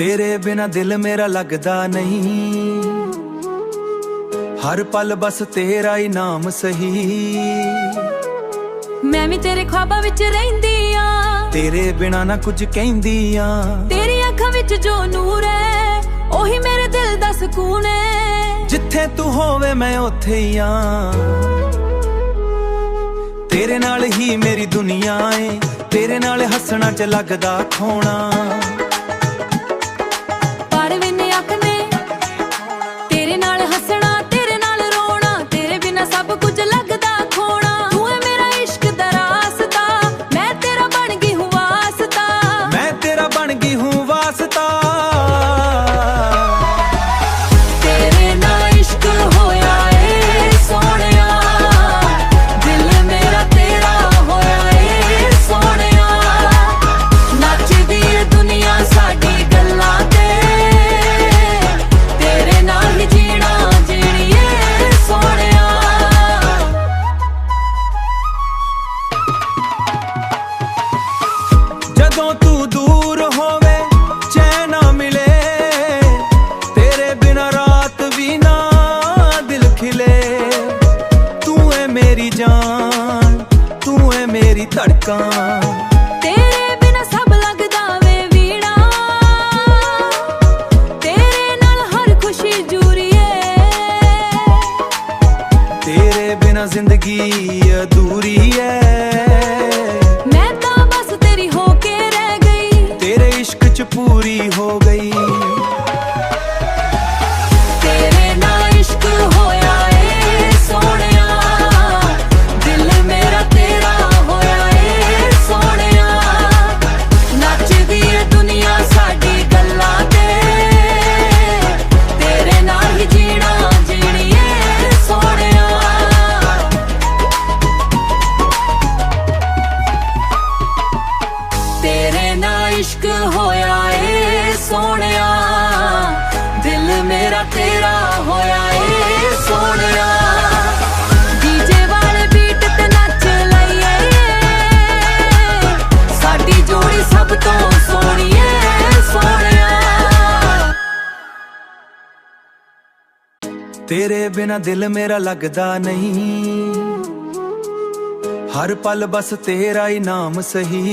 तेरे बिना दिल मेरा लगदा नहीं, हर पल बस तेरा ही नाम सही। मैं भी तेरे ख्वाबां विच रहिंदी आ, तेरे बिना ना कुछ कहंदी आ। तेरी अखां विच जो नूर है ओही मेरे दिल दा सुकून है। जिथे तू होवे मैं उथे ही आ, तेरे नाल ही मेरी दुनिया है। तेरे नाल हसना च लगदा खोना। जदों तू दूर होवे चैन ना मिले, तेरे बिना रात भी ना दिल खिले। तू है मेरी जान, तू है मेरी धड़कन। तेरे बिना सब लगदा वे वीणा, तेरे नाल हर खुशी जुरी है। तेरे बिना जिंदगी अधूरी है। पूरी हो गई तेरे नाल इश्क होया ए सोहणिया, दिल मेरा तेरा होया ए सोहणिया। नचदी ए दुनिया साडी गल्लां ते, तेरे नाल ही जीना जीनी ए सोहणिया। तेरे नाल इश्क होया सोहणिया, दिल मेरा तेरा होया ए सोहणिया। डीजे वाले बीट ते नच लईए, साडी जोड़ी सब तो सोहणी ए सोहणिया। तेरे बिना दिल मेरा लगदा नहीं, हर पल बस तेरा ही नाम सही।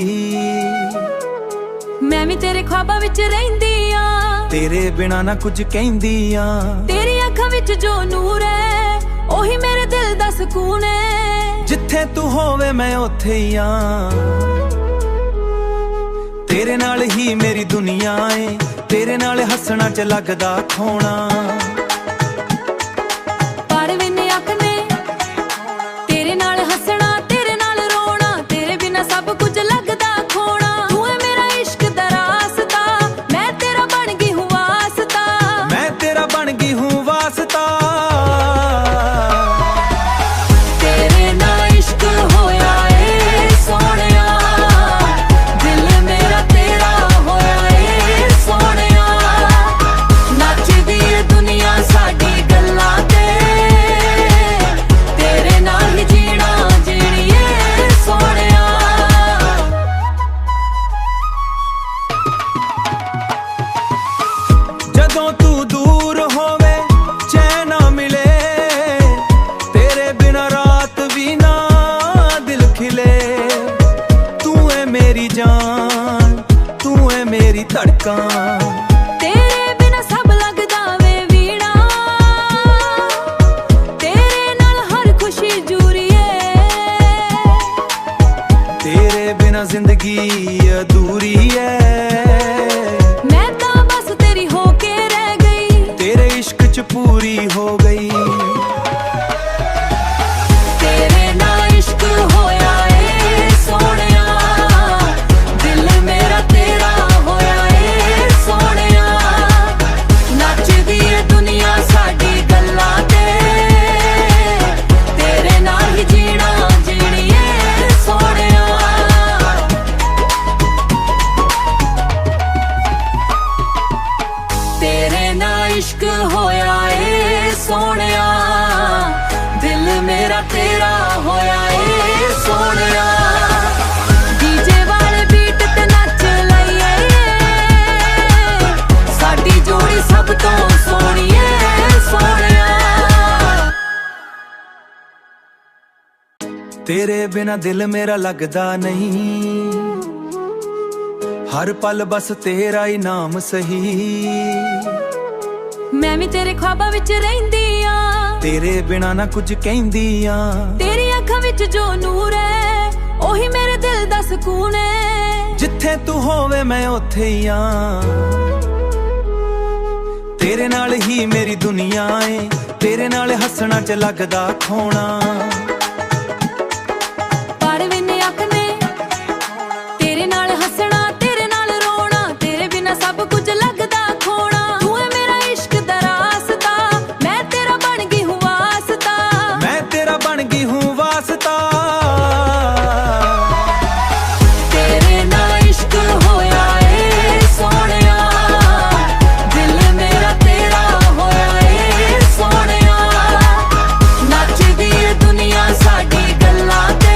मैं भी तेरे ख्वाबां विच रहिंदी आ, तेरे बिना ना कुछ कहंदी आ। तेरी अखां विच जो नूर है ओही मेरे दिल दा सुकून है। जिथे तू होवे मैं उथे ही आ, तेरे नाल ही मेरी दुनिया है। तेरे नाल हसना च लगदा खोना। जदों तू दूर होवे चैन ना मिले, तेरे बिना रात भी ना दिल खिले। तू है मेरी जान, तू है मेरी धड़कन। तेरे बिना सब लगदा वे वीणा, तेरे नाल हर खुशी जुरी है। तेरे बिना जिंदगी अधूरी है। पूरी हो गई तेरे नाल इश्क होया ए सोहणिया, दिल मेरा तेरा होया ए सोहणिया। नचदी ए दुनिया साडी गल्लां ते, तेरे नाल ही जीना जीनी ए सोहणिया। तेरे नाल इश्क होया सोहणिया, दिल मेरा तेरा होया ए सोहणिया। डीजे वाले बीट ते नच लईए, तेरे बिना दिल मेरा लगदा नहीं, हर पल बस तेरा ही नाम सही। मैं भी तेरे ख्वाबां विच रहिंदी आ, तेरे बिना ना कुछ कहंदी आ। तेरी अखां विच जो नूर है ओही मेरे दिल दा सुकून है। जिथे तू होवे मैं उत्थे ही आ, तेरे नाल ही मेरी दुनिया है। तेरे नाल हसना च लगदा खोना, पढ़ विन्ने अख ने तेरे नाल हसना तेरे नाल रोना, तेरे बिना सब कुछ लगदा खोना। तू है मेरा इश्क दा रास्ता, मैं तेरा बन गई हूँ वास्ता, मैं तेरा बन गई हूँ वास्ता। तेरे नाल इश्क होया ए सोहणिया, दिल मेरा तेरा होया ए सोहणिया। नचदी ए दुनिया साडी गल्लां ते,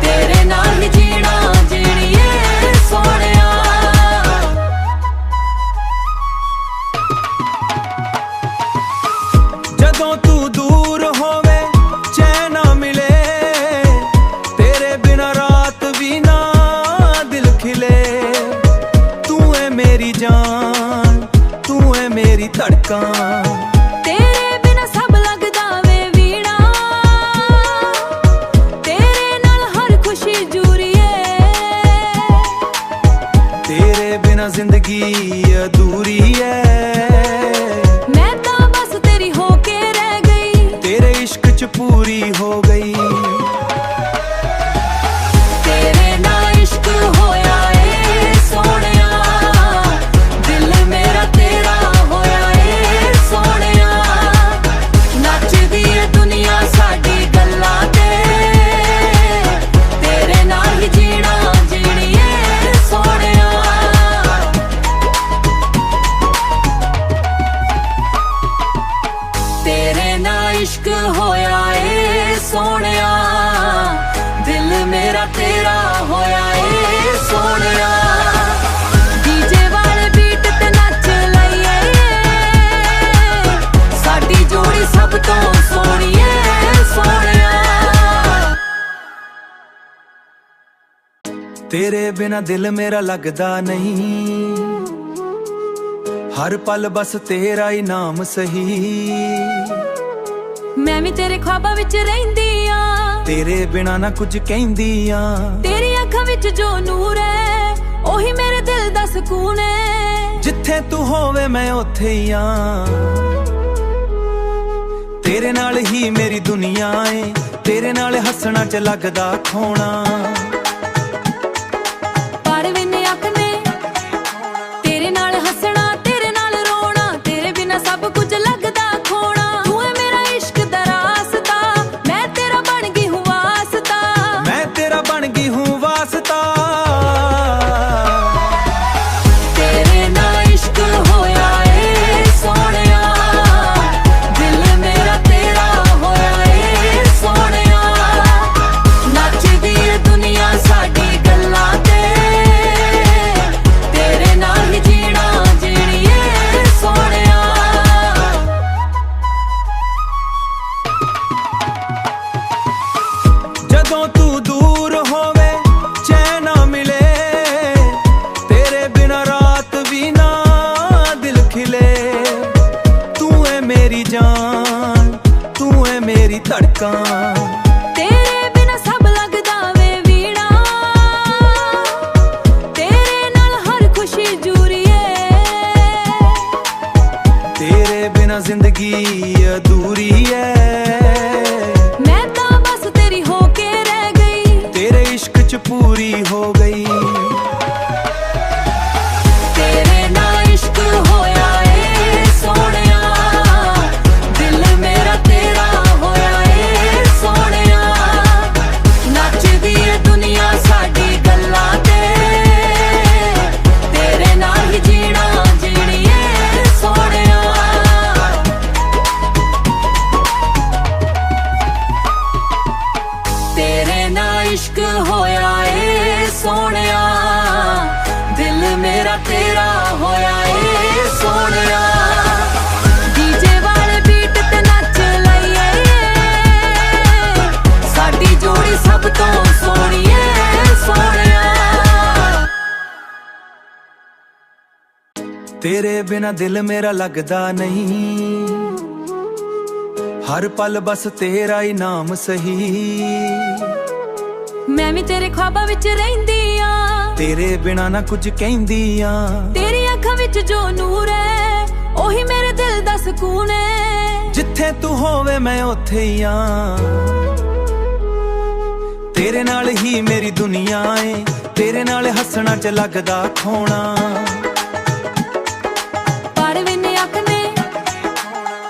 तेरे नाल ही जीना जीणी ए सोहणिया। जदों तू दूर होवे चैन ना मिले, तेरे बिना रात भी ना दिल खिले। तू है मेरी जान, तू है मेरी धड़कन। तेरे बिना सब लगदा वे वीणा, तेरे नाल हर खुशी जुरी है। तेरे बिना जिंदगी अधूरी है, मैं तां बस तेरी होके रह गई, तेरे इश्क च पूरी हो गई। तेरे नाल इश्क होया ए सोहणिया, दिल मेरा तेरा होया ए सोहणिया। नचदी ए दुनिया साडी गल्लां ते, तेरे नाल ही जीना जीणी ए सोहणिया। तेरे नाल इश्क होया ए सोहणिया, दिल मेरा तेरा होया ए सोहणिया। डीजे वाले बीट ते नच लईए, साडी जोड़ी सब तो सोहणी ए सोहणिया। तेरे बिना दिल मेरा लगदा नहीं, हर पल बस तेरा ही नाम सही। मैं भी तेरे ख्वाबां विच रहिंदी आ, तेरे बिना ना कुछ कहंदी आ। तेरी अखां विच जो नूर है ओही मेरे दिल दा सुकून है। जिथे तू होवे मैं उत्थे ही आ, तेरे नाल ही मेरी दुनिया है। तेरे नाल हसना च लगदा खोना, पढ़ विन्ने अख ने तेरे नाल हसना तेरे नाल रोना, तेरे बिना सब कुछ लगदा खोना। तू है मेरा इश्क दा रास्ता, मैं तेरा बन गई हूँ वास्ता, मैं तेरा बन गई हूँ वास्ता। तेरे नाल इश्क होया ए सोहणिया, दिल मेरा तेरा होया ए सोहणिया। नचदी ए दुनिया साडी गल्लां ते, तेरे नाल ही जीना जीणी ए सोहणिया। जदों तू दूर होवे चैन ना मिले, तेरे बिना रात भी ना दिल खिले। तू है मेरी जान, तू है मेरी धड़कन। तेरे बिना सब लगदा वे वीणा, तेरे नाल हर खुशी जुरी है। तेरे बिना जिंदगी अधूरी है, मैं तां बस तेरी होके रह गई, तेरे इश्क च पूरी हो गई। तेरे नाल इश्क होया ए सोहणिया, दिल मेरा तेरा होया ए सोहणिया। नचदी ए दुनिया साडी गल्लां ते, तेरे नाल ही जीना जीणी ए सोहणिया। तेरे नाल इश्क होया ए सोहणिया, दिल मेरा तेरा होया ए सोहणिया। डीजे वाले बीट ते नच लईए, ਤੇਰੇ ਬਿਨਾ ਦਿਲ ਮੇਰਾ ਲੱਗਦਾ ਨਹੀਂ, ਹਰ ਪਲ ਬਸ ਤੇਰਾ ਹੀ ਨਾਮ ਸਹੀ। ਮੈਂ ਵੀ ਤੇਰੇ ख्वाबां ਵਿੱਚ ਰਹਿੰਦੀ ਆ, ਤੇਰੇ ਬਿਨਾ ਨਾ ਕੁਝ ਕਹਿੰਦੀ ਆ। ਤੇਰੀ ਅੱਖਾਂ ਵਿੱਚ ਜੋ ਨੂਰ ਹੈ ਉਹੀ ਮੇਰੇ ਦਿਲ ਦਾ ਸਕੂਨ ਹੈ। ਜਿੱਥੇ ਤੂੰ ਹੋਵੇ ਮੈਂ ਉੱਥੇ ਹੀ ਆ, ਤੇਰੇ ਨਾਲ ਹੀ ਮੇਰੀ ਦੁਨੀਆ ਏ। ਤੇਰੇ ਨਾਲ ਹੱਸਣਾ ਚ ਲੱਗਦਾ ਖੋਣਾ। ਪਰ ਵਿੰਨੇ ਅੱਖ ਨੇ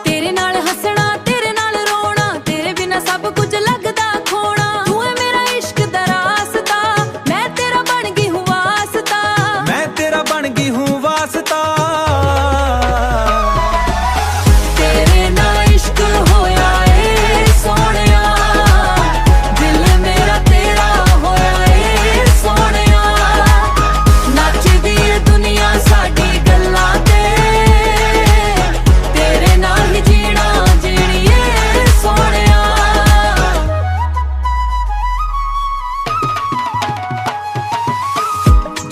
ਤੇਰੇ ਨਾਲ ਹੱਸਣਾ, ਤੇਰੇ ਨਾਲ ਰੋਣਾ, ਤੇਰੇ ਬਿਨਾ ਸਭ ਕੁਝ ਲੱਗਦਾ ਖੋਣਾ। ਤੂੰ ਹੈ ਮੇਰਾ ਇਸ਼ਕ ਦਾ ਰਾਸਤਾ, ਮੈਂ ਤੇਰਾ ਬਣ ਗਈ ਹੂੰ ਵਾਸਤਾ, ਮੈਂ ਤੇਰਾ ਬਣ ਗਈ ਹੂੰ ਵਾਸਤਾ। ਤੇਰੇ ਨਾਲ ਇਸ਼ਕ ਹੋਇਆ ਏ ਸੋਹਣਿਆ, ਦਿਲ ਮੇਰਾ ਤੇਰਾ ਹੋਇਆ ਏ ਸੋਹਣਿਆ। ਨੱਚਦੀ ਏ ਦੁਨੀਆ ਸਾਡੀ ਗੱਲਾਂ ਤੇ, ਤੇਰੇ ਨਾਲ ਹੀ ਜੀਣਾ ਜੀਣੀ ਏ ਸੋਹਣਿਆ।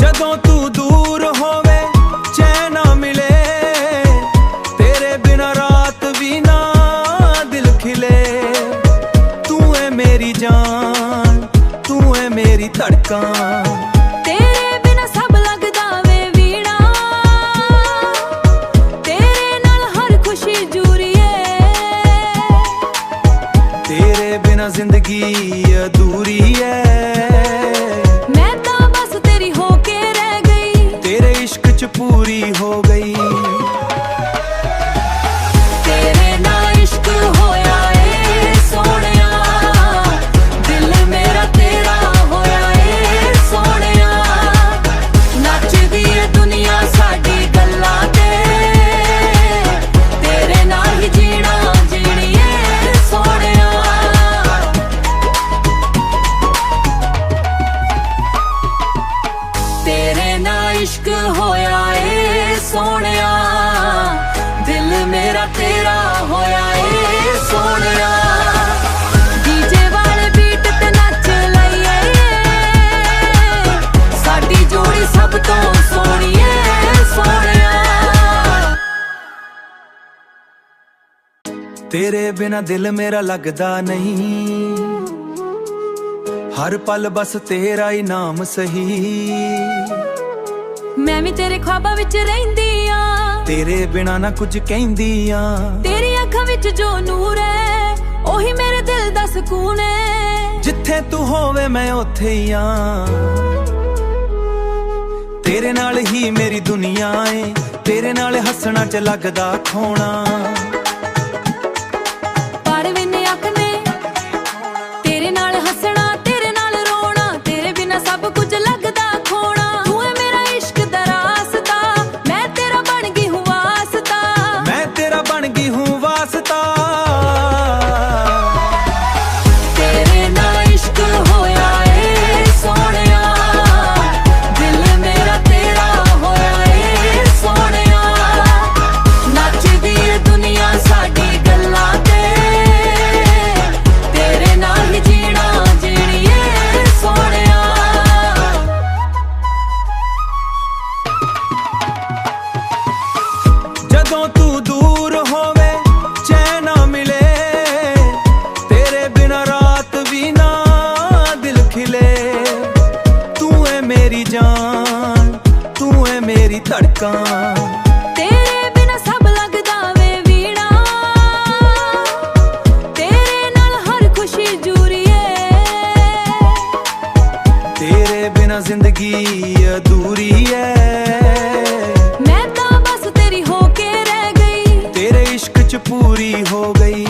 ਜਦੋਂ ਤੂੰ ਦੂਰ ਹੋਵੇ ਚੈਨ ਨਾ ਮਿਲੇ, ਤੇਰੇ ਬਿਨਾ ਰਾਤ ਵੀ ਨਾ ਦਿਲ ਖਿਲੇ। ਤੂੰ ਏ ਮੇਰੀ ਜਾਨ, ਤੂੰ ਏ ਮੇਰੀ ਧੜਕਨ। ਤੇਰੇ ਬਿਨਾ ਸਭ ਲੱਗਦਾ ਵੇ ਵੀਣਾ, ਤੇਰੇ ਨਾਲ ਹਰ ਖੁਸ਼ੀ ਜੂਰੀ ਏ। ਤੇਰੇ ਬਿਨਾ ਜ਼ਿੰਦਗੀ ਅਧੂਰੀ ਐ, ਮੈਂ ਤਾਂ ਬਸ ਤੇਰੀ ਹੋ ਕੇ ਰਹਿ ਗਈ, ਤੇਰੇ ਇਸ਼ਕ ਚ ਪੂਰੀ ਹੋ ਗਈ। ਤੇਰੇ ਨਾਲ ਇਸ਼ਕ ਹੋਇਆ ਏ ਸੋਹਣਿਆ, ਦਿਲ ਮੇਰਾ ਤੇਰਾ ਹੋਇਆ ਏ ਸੋਹਣਿਆ। ਨੱਚਦੀ ਏ ਦੁਨੀਆ ਸਾਡੀ ਗੱਲਾਂ ਤੇ, ਤੇਰੇ ਨਾਲ ਹੀ ਜੀਣਾ ਜੀਣੀ ਏ ਸੋਹਣਿਆ। ਤੇਰੇ ਨਾਲ ਇਸ਼ਕ ਹੋਇਆ ਏ ਸੋਹਣਿਆ, ਦਿਲ ਮੇਰਾ ਤੇਰਾ ਹੋਇਆ ਏ ਸੋਹਣਿਆ। ਡੀਜੇ ਵਾਲੇ ਬੀਟ ਤੇ ਨੱਚ ਲਈਏ, ਸਾਡੀ ਜੋੜੀ ਸਭ ਤੋਂ ਸੋਹਣੀ ਏ ਸੋਹਣਿਆ। ਤੇਰੇ ਬਿਨਾ ਦਿਲ ਮੇਰਾ ਲੱਗਦਾ ਨਹੀਂ, ਹਰ ਪਲ ਬਸ ਤੇਰਾ ਹੀ ਨਾਮ ਸਹੀ। ਮੈਂ ਵੀ ਤੇਰੇ ख्वाबां ਵਿੱਚ ਰਹਿੰਦੀ ਆ, ਤੇਰੇ ਬਿਨਾ ਨਾ ਕੁਝ ਕਹਿੰਦੀ ਆ। ਤੇਰੀ ਅੱਖਾਂ ਵਿੱਚ ਜੋ ਨੂਰ ਹੈ ਉਹੀ ਮੇਰੇ ਦਿਲ ਦਾ ਸਕੂਨ ਹੈ। ਜਿੱਥੇ ਤੂੰ ਹੋਵੇ ਮੈਂ ਉੱਥੇ ਹੀ ਆ, ਤੇਰੇ ਨਾਲ ਹੀ ਮੇਰੀ ਦੁਨੀਆ ਏ। ਤੇਰੇ ਨਾਲ ਹੱਸਣਾ ਚ ਲੱਗਦਾ ਖੋਣਾ। ਪਰ ਵਿੰਨੇ ਅੱਖ ਨੇ ਤੇਰੇ ਨਾਲ ਹੱਸਣਾ, ਤੇਰੇ ਨਾਲ ਰੋਣਾ, ਤੇਰੇ ਬਿਨਾ ਸਭ ਕੁਝ ਲੱਗਦਾ ਖੋਣਾ। ਤੂੰ ਹੈ ਮੇਰਾ ਇਸ਼ਕ ਦਾ ਰਾਸਤਾ, ਮੈਂ ਤੇਰਾ ਬਣ ਗਈ ਹੂੰ ਵਾਸਤਾ, ਮੈਂ ਤੇਰਾ ਬਣ ਗਈ ਹੂੰ ਵਾਸਤਾ। ਤੇਰੇ ਨਾਲ ਇਸ਼ਕ ਹੋਇਆ ਏ ਸੋਹਣਿਆ, ਦਿਲ ਮੇਰਾ ਤੇਰਾ ਹੋਇਆ ਏ ਸੋਹਣਿਆ। ਨੱਚਦੀ ਏ ਦੁਨੀਆ ਸਾਡੀ ਗੱਲਾਂ ਤੇ, ਤੇਰੇ ਨਾਲ ਹੀ ਜੀਣਾ ਜੀਣੀ ਏ ਸੋਹਣਿਆ। ਜਦੋਂ ਤੂੰ ਦੂਰ ਹੋਵੇ ਚੈਨ ਨਾ ਮਿਲੇ, ਤੇਰੇ ਬਿਨਾ ਰਾਤ ਵੀ ਨਾ ਦਿਲ ਖਿਲੇ। ਤੂੰ ਏ ਮੇਰੀ ਜਾਨ, ਤੂੰ ਏ ਮੇਰੀ ਧੜਕਨ। ਤੇਰੇ ਬਿਨਾ ਸਭ ਲੱਗਦਾ ਵੇ ਵੀਣਾ, ਤੇਰੇ ਨਾਲ ਹਰ ਖੁਸ਼ੀ ਜੂਰੀ ਏ। ਤੇਰੇ ਬਿਨਾ ਜ਼ਿੰਦਗੀ ਅਧੂਰੀ ਐ, ਮੈਂ ਤਾਂ ਬਸ ਤੇਰੀ ਹੋ ਕੇ ਰਹਿ ਗਈ, ਤੇਰੇ ਇਸ਼ਕ ਚ ਪੂਰੀ ਹੋ ਗਈ।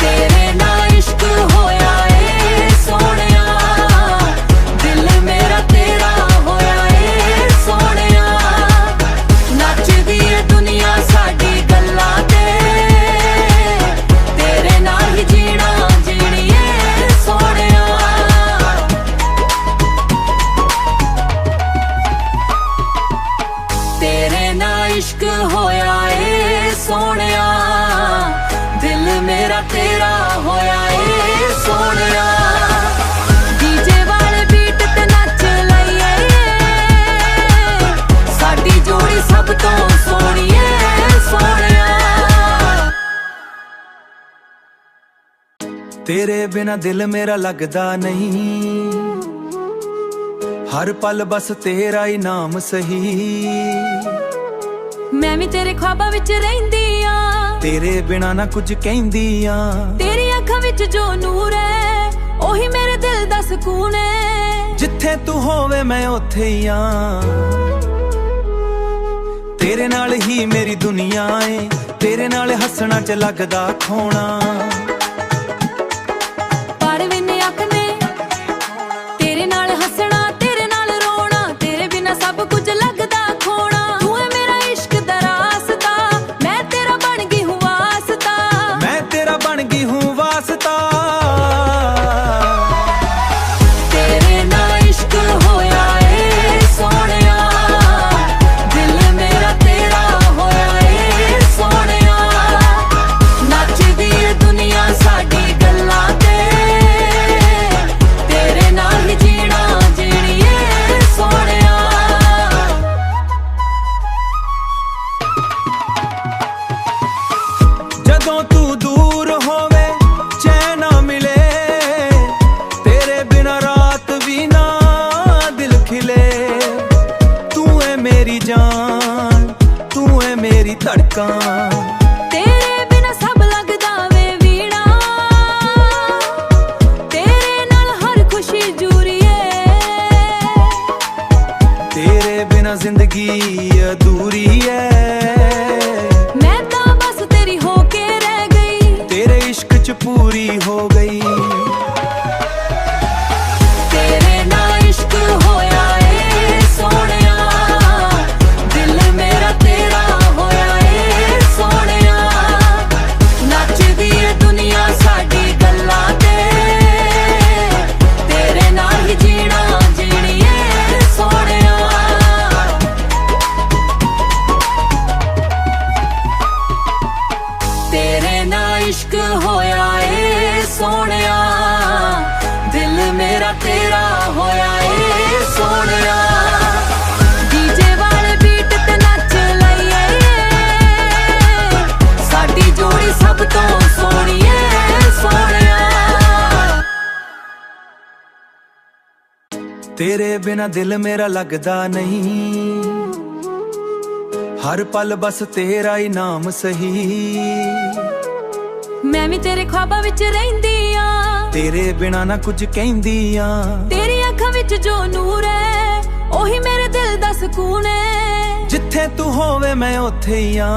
ਤੇਰੇ ਨਾਲ ਇਸ਼ਕ ਹੋਇਆ ਏ ਸੋਹਣਿਆ, ਦਿਲ ਮੇਰਾ ਤੇਰਾ ਹੋਇਆ ਏ ਸੋਹਣਿਆ। ਨੱਚਦੀ ਏ ਦੁਨੀਆ ਸਾਡੀ ਗੱਲਾਂ ਤੇ, ਤੇਰੇ ਨਾਲ ਹੀ ਜੀਣਾ ਜੀਣੀ ਏ ਸੋਹਣਿਆ। ਤੇਰੇ ਨਾਲ ਇਸ਼ਕ ਹੋਇਆ ਏ ਸੋਹਣਿਆ, ਦਿਲ ਮੇਰਾ ਤੇਰਾ ਹੋਇਆ ਏ ਸੋਹਣਿਆ। ਡੀਜੇ ਵਾਲੇ ਬੀਟ ਤੇ ਨੱਚ ਲਈਏ, ਤੇਰੇ ਬਿਨਾ ਦਿਲ ਮੇਰਾ ਲੱਗਦਾ ਨਹੀਂ, ਹਰ ਪਲ ਬਸ ਤੇਰਾ ਹੀ ਨਾਮ ਸਹੀ। ਮੈਂ ਵੀ ਤੇਰੇ ख्वाबां ਵਿੱਚ ਰਹਿੰਦੀ ਆ, ਤੇਰੇ ਬਿਨਾ ਨਾ ਕੁਝ ਕਹਿੰਦੀ ਆ। ਤੇਰੀ ਅੱਖਾਂ ਵਿੱਚ ਜੋ ਨੂਰ ਹੈ ਉਹੀ ਮੇਰੇ ਦਿਲ ਦਾ ਸਕੂਨ ਹੈ। ਜਿੱਥੇ ਤੂੰ ਹੋਵੇ ਮੈਂ ਉੱਥੇ ਹੀ ਆ, ਤੇਰੇ ਨਾਲ ਹੀ ਮੇਰੀ ਦੁਨੀਆ ਏ। ਤੇਰੇ ਨਾਲ ਹੱਸਣਾ ਚ ਲੱਗਦਾ ਖੋਣਾ। ਪਰ ਵਿਨੇ ਆਖਨੇ ਤੇਰੇ ਨਾਲ ਹੱਸਣਾ ਤੇਰੇ ਨਾਲ ਰੋਣਾ, ਤੇਰੇ ਬਿਨਾ ਸਭ ਕੁਝ ਲੱਗਦਾ ਖੋਣਾ। ਤੂੰ ਹੈ ਮੇਰਾ ਇਸ਼ਕ ਦਾ ਰਾਸਤਾ, ਮੈਂ ਤੇਰਾ ਬਣ ਗਈ ਹੂੰ ਵਾਸਤਾ। ਮੈਂ ਤੇਰਾ ਬਣ ਗਈ ਹੂੰ ਵਾਸਤਾ। ਤੇਰੇ ਨਾਲ ਇਸ਼ਕ ਹੋਇਆ ਏ ਸੋਹਣਿਆ, ਦਿਲ ਮੇਰਾ ਤੇਰਾ ਹੋਇਆ ਏ ਸੋਹਣਿਆ। ਨੱਚਦੀ ਏ ਦੁਨੀਆ ਸਾਡੀ ਗੱਲਾਂ ਤੇ, ਤੇਰੇ ਨਾਲ ਹੀ ਜੀਣਾ ਜੀਣੀਏ ਸੋਹਣਿਆ। ਜਦੋਂ ਤੂੰ ਦੂਰ ਹੋਵੇ ਚੈਨ ਨਾ ਮਿਲੇ, ਤੇਰੇ ਬਿਨਾ ਰਾਤ ਵੀ ਨਾ ਦਿਲ ਖਿਲੇ। ਤੂੰ ਏ ਮੇਰੀ ਜਾਨ, ਤੂੰ ਏ ਮੇਰੀ ਧੜਕਨ। ਤੇਰੇ ਬਿਨਾ ਸਭ ਲੱਗਦਾ ਵੇ ਵੀਣਾ, ਤੇਰੇ ਨਾਲ ਹਰ ਖੁਸ਼ੀ ਜੁਰੀਏ। ਤੇਰੇ ਬਿਨਾ ਜ਼ਿੰਦਗੀ ਅਧੂਰੀ ਐ। ਮੈਂ ਤਾਂ ਬਸ ਤੇਰੀ ਹੋ ਕੇ ਰਹਿ ਗਈ, ਤੇਰੇ ਇਸ਼ਕ ਚ ਪੂਰੀ ਹੋ ਗਈ। ਤੇਰੇ ਨਾਲ ਇਸ਼ਕ ਹੋਇਆ ਏ ਸੋਹਣਿਆ, ਦਿਲ ਮੇਰਾ ਤੇਰਾ ਹੋਇਆ ਏ ਸੋਹਣਿਆ। ਨੱਚਦੀ ਏ ਦੁਨੀਆ ਸਾਡੀ ਗੱਲਾਂ ਤੇ, ਤੇਰੇ ਨਾਲ ਹੀ ਜੀਣਾ ਜੀਣੀਏ ਸੋਹਣਿਆ। ਤੇਰੇ ਨਾਲ ਇਸ਼ਕ ਹੋਇਆ ਏ ਸੋਹਣਿਆ, ਦਿਲ ਮੇਰਾ ਤੇਰਾ ਹੋਇਆ ਏ ਸੋਹਣਿਆ। ਡੀਜੇ ਵਾਲੇ ਬੀਟ ਤੇ ਨੱਚ ਲਈਏ, ਸਾਡੀ ਜੋੜੀ ਸਭ ਤੋਂ ਸੋਹਣੀ ਏ ਸੋਹਣਿਆ। ਤੇਰੇ ਬਿਨਾ ਦਿਲ ਮੇਰਾ ਲੱਗਦਾ ਨਹੀਂ, ਹਰ ਪਲ ਬਸ ਤੇਰਾ ਹੀ ਨਾਮ ਸਹੀ। ਮੈਂ ਵੀ ਤੇਰੇ ख्वाबां ਵਿੱਚ ਰਹਿੰਦੀ ਆ, ਤੇਰੇ ਬਿਨਾ ਨਾ ਕੁਝ ਕਹਿੰਦੀ ਆ। ਤੇਰੀ ਅੱਖਾਂ ਵਿੱਚ ਜੋ ਨੂਰ ਹੈ ਉਹੀ ਮੇਰੇ ਦਿਲ ਦਾ ਸਕੂਨ ਹੈ। ਜਿੱਥੇ ਤੂੰ ਹੋਵੇ ਮੈਂ ਉੱਥੇ ਹੀ ਆ,